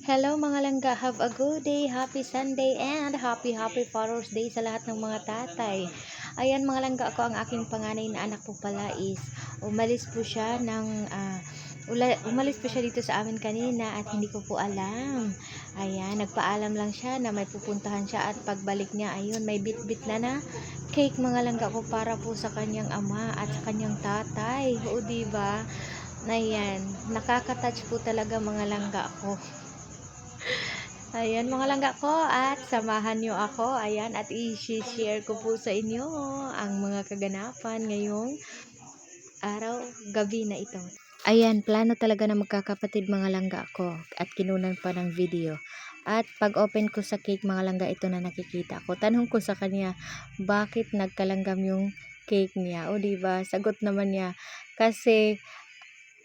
Hello mga langga, have a good day, happy Sunday and happy Father's Day sa lahat ng mga tatay. Ayan mga langga, ako ang aking panganay na anak po pala is umalis po siya dito sa amin kanina at hindi ko po alam. Ayan, nagpaalam lang siya na may pupuntahan siya at pagbalik niya, ayun, may bit-bit na cake mga langga ko para po sa kanyang ama at sa kanyang tatay. O diba? Ayan, nakaka-touch po talaga mga langga ko. Ayan mga langga ko, at samahan nyo ako, ayan, at i-share ko po sa inyo ang mga kaganapan ngayong araw, gabi na ito. Ayan, plano talaga na magkakapatid mga langga ko at kinunan pa ng video. At pag open ko sa cake mga langga, ito na nakikita ko. Tanong ko sa kanya, bakit nagkalanggam yung cake niya? O diba, sagot naman niya, kasi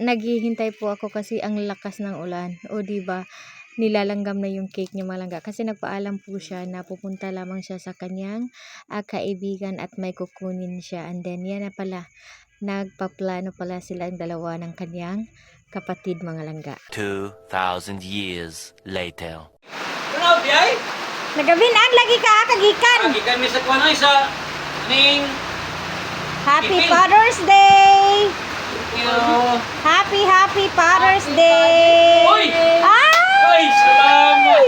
naghihintay po ako kasi ang lakas ng ulan. O diba, nilalanggam na yung cake niya mga langga kasi nagpaalam po siya na pupunta lamang siya sa kanyang kaibigan at may kukunin siya, and then yan na pala, nagpaplano pala sila ang dalawa ng kanyang kapatid mga langga. 2,000 years later. Ano, biyay? Nagabinan lagi ka kagikan. Lagi kami sa kuwan ay sa ning Happy Ipil. Father's Day. Thank you. Happy Father's Day. Uy! Ay, salamat.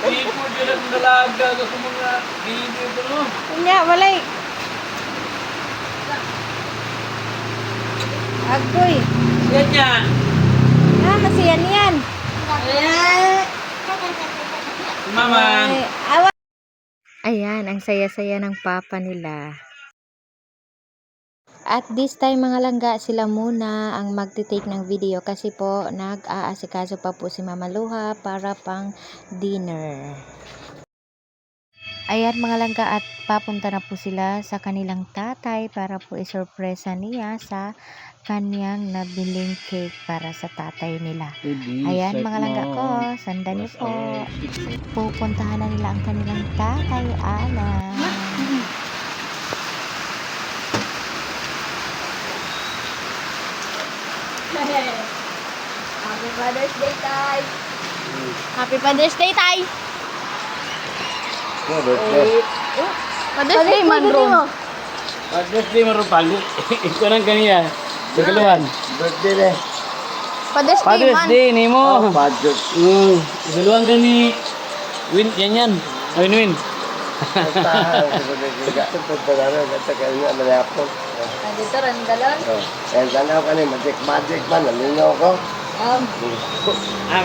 Hindi po dyan ang dalaga sa mga video ko, no? Nya walay. Agoy. Yan yan. Masiyan yan. Mama. Ayan, ang saya-saya ng papa nila. At this time mga langga, sila muna ang magti-take ng video kasi po nag-aasikaso pa po si Mama Luha para pang dinner. Ayan mga langga, at papunta na po sila sa kanilang tatay para po isurpresa niya sa kanyang nabiling cake para sa tatay nila. Ayan mga langga ko, sandan niyo po. Pupuntahan na nila ang kanilang tatay, Alan. Happy Father's Day, Tay! Happy Father's Day, Tay! Father's Day, man, bro. Father's Day marupal. Ito nang kaniya. Sa kaluan. Birthday na. Father's Day, Father's man. Day ni mo. Budget. Sa kaluan ka ni Win, yan. Win. Dito rin, galon. Kaya sana ako kanina, magic man, nalingaw ko.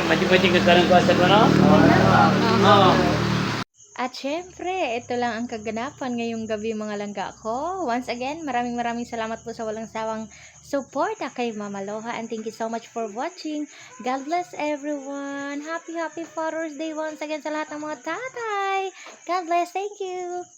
Majik-majik na karang kuasa ko, no? Oo. At syempre, ito lang ang kaganapan ngayong gabi mga langga ko. Once again, maraming salamat po sa walang sawang suporta kay Mama Loha, and thank you so much for watching. God bless everyone. Happy Father's Day once again sa lahat ng mga tatay. God bless. Thank you.